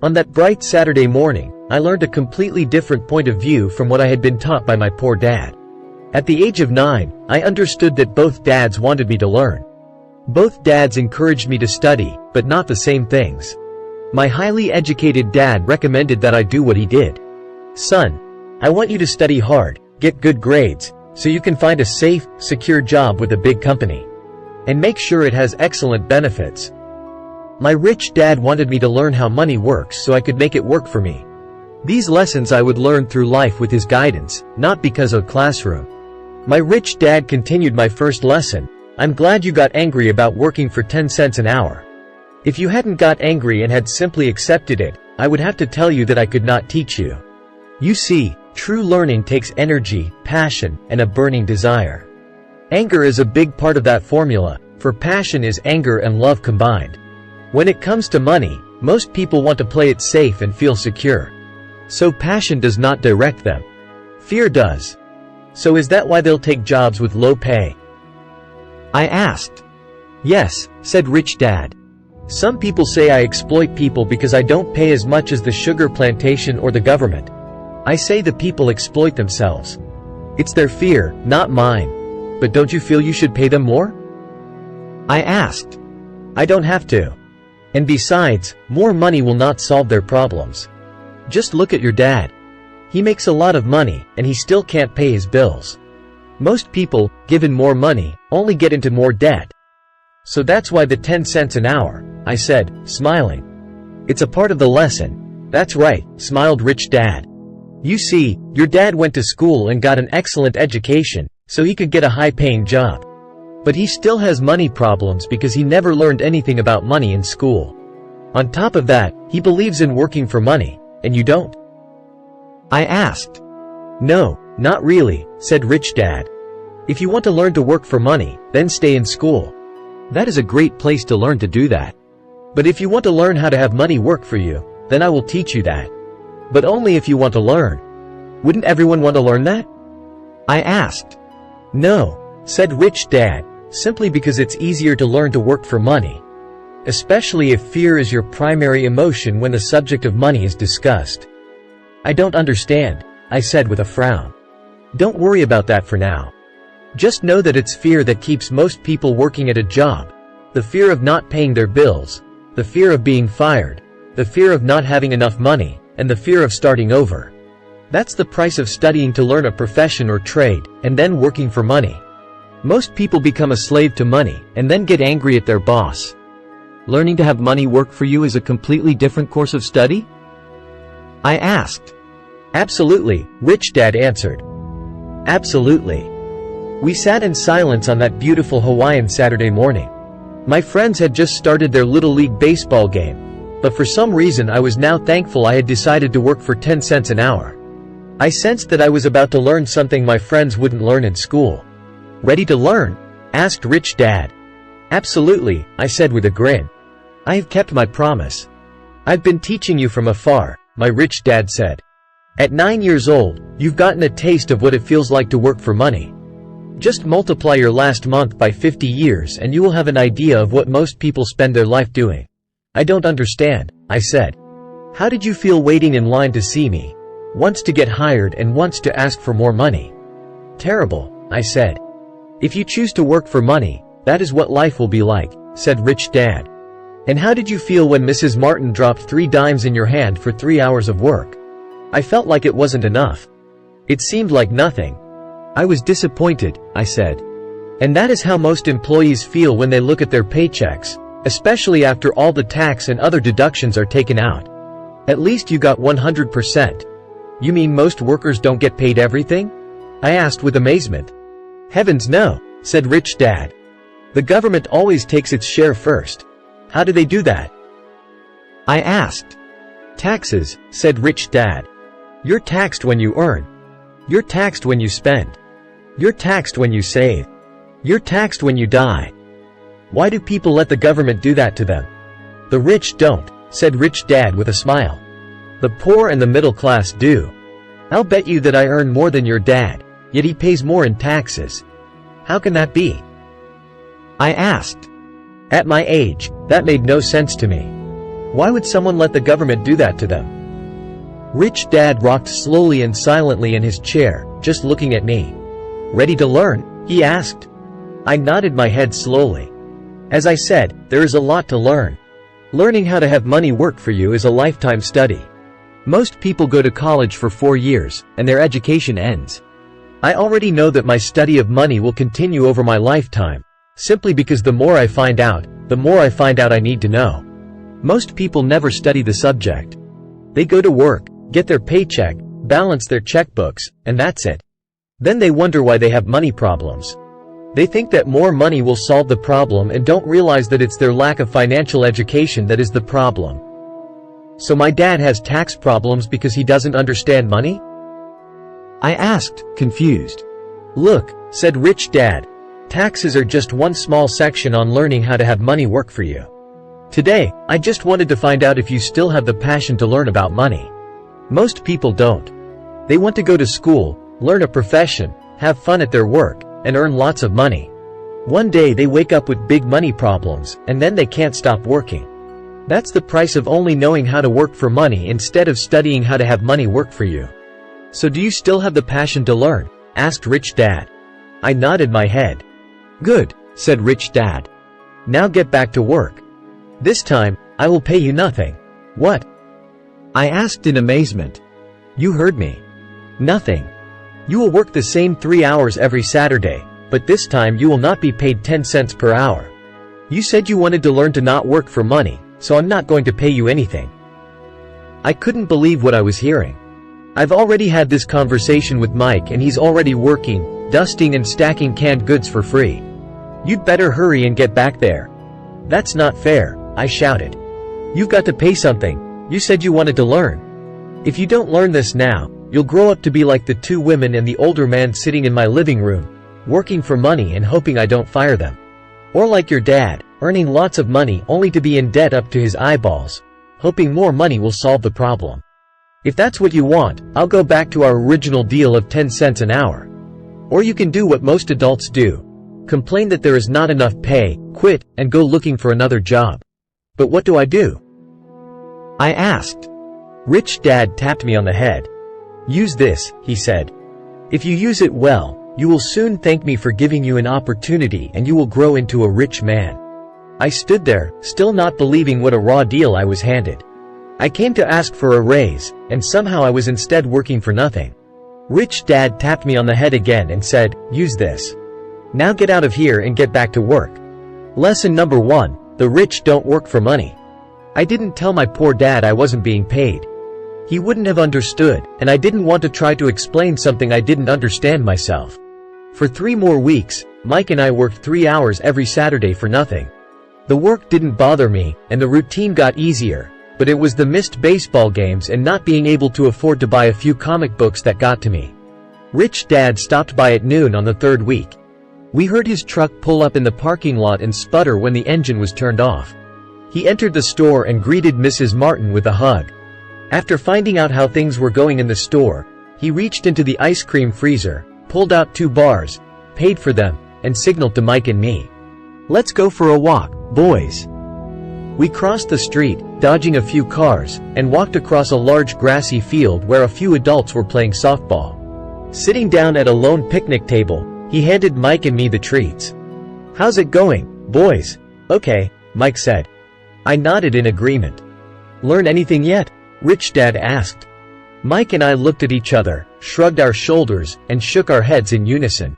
On that bright Saturday morning, I learned a completely different point of view from what I had been taught by my poor dad. At the age of 9, I understood that both dads wanted me to learn. Both dads encouraged me to study, but not the same things. My highly educated dad recommended that I do what he did. "Son, I want you to study hard, get good grades, so you can find a safe, secure job with a big company. And make sure it has excellent benefits." My rich dad wanted me to learn how money works so I could make it work for me. These lessons I would learn through life with his guidance, not because of a classroom. My rich dad continued my first lesson: "I'm glad you got angry about working for 10 cents an hour. If you hadn't got angry and had simply accepted it, I would have to tell you that I could not teach you. You see, true learning takes energy, passion, and a burning desire. Anger is a big part of that formula, for passion is anger and love combined. When it comes to money, most people want to play it safe and feel secure. So passion does not direct them. Fear does. So is that why they'll take jobs with low pay?" I asked. "Yes," said Rich Dad. "Some people say I exploit people because I don't pay as much as the sugar plantation or the government. I say the people exploit themselves. It's their fear, not mine. But don't you feel you should pay them more?" I asked. "I don't have to. And besides, more money will not solve their problems. Just look at your dad. He makes a lot of money, and he still can't pay his bills. Most people, given more money, only get into more debt. So that's why the 10 cents an hour," I said, smiling. "It's a part of the lesson." "That's right," smiled Rich Dad. "You see, your dad went to school and got an excellent education, so he could get a high-paying job. But he still has money problems because he never learned anything about money in school. On top of that, he believes in working for money, and you don't." I asked. "No, not really," said Rich Dad. "If you want to learn to work for money, then stay in school. That is a great place to learn to do that. But if you want to learn how to have money work for you, then I will teach you that. But only if you want to learn. Wouldn't everyone want to learn that?" I asked. "No," said Rich Dad, "simply because it's easier to learn to work for money. Especially if fear is your primary emotion when the subject of money is discussed." "I don't understand," I said with a frown. "Don't worry about that for now. Just know that it's fear that keeps most people working at a job. The fear of not paying their bills, the fear of being fired, the fear of not having enough money, and the fear of starting over. That's the price of studying to learn a profession or trade, and then working for money. Most people become a slave to money, and then get angry at their boss. Learning to have money work for you is a completely different course of study?" I asked. "Absolutely," Rich Dad answered. "Absolutely." We sat in silence on that beautiful Hawaiian Saturday morning. My friends had just started their Little League baseball game, but for some reason I was now thankful I had decided to work for 10 cents an hour. I sensed that I was about to learn something my friends wouldn't learn in school. "Ready to learn?" asked Rich Dad. "Absolutely," I said with a grin. "I have kept my promise. I've been teaching you from afar," my rich dad said. "At 9 years old, you've gotten a taste of what it feels like to work for money. Just multiply your last month by 50 years and you will have an idea of what most people spend their life doing." "I don't understand," I said. "How did you feel waiting in line to see me? Once to get hired and once to ask for more money?" "Terrible," I said. "If you choose to work for money, that is what life will be like," said Rich Dad. "And how did you feel when Mrs. Martin dropped 3 dimes in your hand for 3 hours of work?" "I felt like it wasn't enough. It seemed like nothing. I was disappointed," I said. "And that is how most employees feel when they look at their paychecks, especially after all the tax and other deductions are taken out. At least you got 100%. "You mean most workers don't get paid everything?" I asked with amazement. "Heavens no," said Rich Dad. "The government always takes its share first." "How do they do that?" I asked. "Taxes," said Rich Dad. "You're taxed when you earn. You're taxed when you spend. You're taxed when you save. You're taxed when you die. Why do people let the government do that to them?" "The rich don't," said Rich Dad with a smile. "The poor and the middle class do. I'll bet you that I earn more than your dad, yet he pays more in taxes. How can that be?" I asked. At my age, that made no sense to me. Why would someone let the government do that to them? Rich Dad rocked slowly and silently in his chair, just looking at me. Ready to learn? He asked. I nodded my head slowly. As I said, there is a lot to learn. Learning how to have money work for you is a lifetime study. Most people go to college for 4 years, and their education ends. I already know that my study of money will continue over my lifetime, simply because the more I find out I need to know. Most people never study the subject. They go to work, get their paycheck, balance their checkbooks, and that's it. Then they wonder why they have money problems. They think that more money will solve the problem and don't realize that it's their lack of financial education that is the problem. So my dad has tax problems because he doesn't understand money? I asked, confused. Look, said Rich Dad, taxes are just one small section on learning how to have money work for you. Today, I just wanted to find out if you still have the passion to learn about money. Most people don't. They want to go to school, learn a profession, have fun at their work, and earn lots of money. One day they wake up with big money problems, and then they can't stop working. That's the price of only knowing how to work for money instead of studying how to have money work for you. So do you still have the passion to learn? Asked Rich Dad. I nodded my head. Good, said Rich Dad. Now get back to work. This time, I will pay you nothing. What? I asked in amazement. You heard me. Nothing. You will work the same 3 hours every Saturday, but this time you will not be paid 10 cents per hour. You said you wanted to learn to not work for money, so I'm not going to pay you anything. I couldn't believe what I was hearing. I've already had this conversation with Mike and he's already working, dusting and stacking canned goods for free. You'd better hurry and get back there. That's not fair, I shouted. You've got to pay something. You said you wanted to learn. If you don't learn this now, you'll grow up to be like the 2 women and the older man sitting in my living room, working for money and hoping I don't fire them. Or like your dad, earning lots of money only to be in debt up to his eyeballs, hoping more money will solve the problem. If that's what you want, I'll go back to our original deal of 10 cents an hour. Or you can do what most adults do. Complain that there is not enough pay, quit, and go looking for another job. But what do I do? I asked. Rich Dad tapped me on the head. Use this, he said. If you use it well, you will soon thank me for giving you an opportunity and you will grow into a rich man. I stood there, still not believing what a raw deal I was handed. I came to ask for a raise, and somehow I was instead working for nothing. Rich Dad tapped me on the head again and said, use this. Now get out of here and get back to work. Lesson number 1, the rich don't work for money. I didn't tell my poor dad I wasn't being paid. He wouldn't have understood, and I didn't want to try to explain something I didn't understand myself. For 3 more weeks, Mike and I worked 3 hours every Saturday for nothing. The work didn't bother me, and the routine got easier, but it was the missed baseball games and not being able to afford to buy a few comic books that got to me. Rich Dad stopped by at noon on the 3rd week. We heard his truck pull up in the parking lot and sputter when the engine was turned off. He entered the store and greeted Mrs. Martin with a hug. After finding out how things were going in the store, he reached into the ice cream freezer, pulled out 2 bars, paid for them, and signaled to Mike and me. Let's go for a walk, boys. We crossed the street, dodging a few cars, and walked across a large grassy field where a few adults were playing softball. Sitting down at a lone picnic table, he handed Mike and me the treats. How's it going, boys? Okay, Mike said. I nodded in agreement. Learn anything yet? Rich Dad asked. Mike and I looked at each other, shrugged our shoulders, and shook our heads in unison.